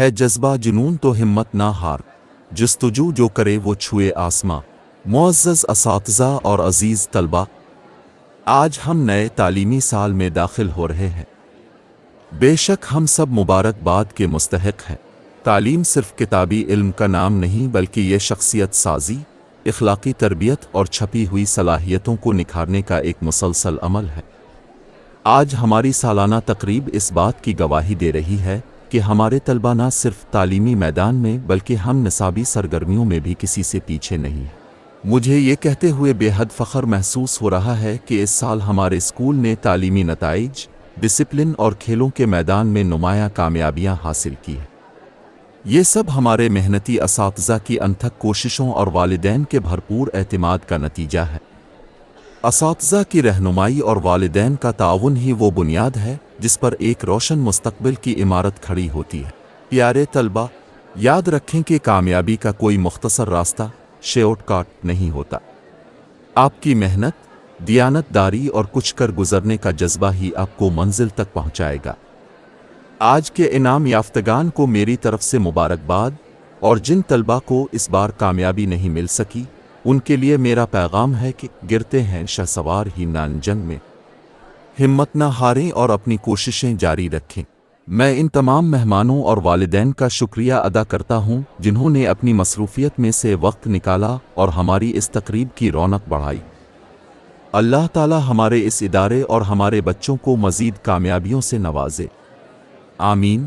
ہے جذبہ جنون تو ہمت نہ ہار، جستجو جو کرے وہ چھوئے آسماں۔ معزز اساتذہ اور عزیز طلبہ، آج ہم نئے تعلیمی سال میں داخل ہو رہے ہیں۔ بے شک ہم سب مبارکباد کے مستحق ہیں۔ تعلیم صرف کتابی علم کا نام نہیں بلکہ یہ شخصیت سازی، اخلاقی تربیت اور چھپی ہوئی صلاحیتوں کو نکھارنے کا ایک مسلسل عمل ہے۔ آج ہماری سالانہ تقریب اس بات کی گواہی دے رہی ہے کہ ہمارے طلبہ نہ صرف تعلیمی میدان میں بلکہ ہم نصابی سرگرمیوں میں بھی کسی سے پیچھے نہیں ہیں۔ مجھے یہ کہتے ہوئے بے حد فخر محسوس ہو رہا ہے کہ اس سال ہمارے اسکول نے تعلیمی نتائج، ڈسپلن اور کھیلوں کے میدان میں نمایاں کامیابیاں حاصل کی ہیں۔ یہ سب ہمارے محنتی اساتذہ کی انتھک کوششوں اور والدین کے بھرپور اعتماد کا نتیجہ ہے۔ اساتذہ کی رہنمائی اور والدین کا تعاون ہی وہ بنیاد ہے جس پر ایک روشن مستقبل کی عمارت کھڑی ہوتی ہے۔ پیارے طلبہ، یاد رکھیں کہ کامیابی کا کوئی مختصر راستہ، شارٹ کٹ نہیں ہوتا۔ آپ کی محنت، دیانت داری اور کچھ کر گزرنے کا جذبہ ہی آپ کو منزل تک پہنچائے گا۔ آج کے انعام یافتگان کو میری طرف سے مبارکباد، اور جن طلبہ کو اس بار کامیابی نہیں مل سکی ان کے لیے میرا پیغام ہے کہ گرتے ہیں شہسوار ہی نان جنگ میں، ہمت نہ ہاریں اور اپنی کوششیں جاری رکھیں۔ میں ان تمام مہمانوں اور والدین کا شکریہ ادا کرتا ہوں جنہوں نے اپنی مصروفیت میں سے وقت نکالا اور ہماری اس تقریب کی رونق بڑھائی۔ اللہ تعالی ہمارے اس ادارے اور ہمارے بچوں کو مزید کامیابیوں سے نوازے، آمین۔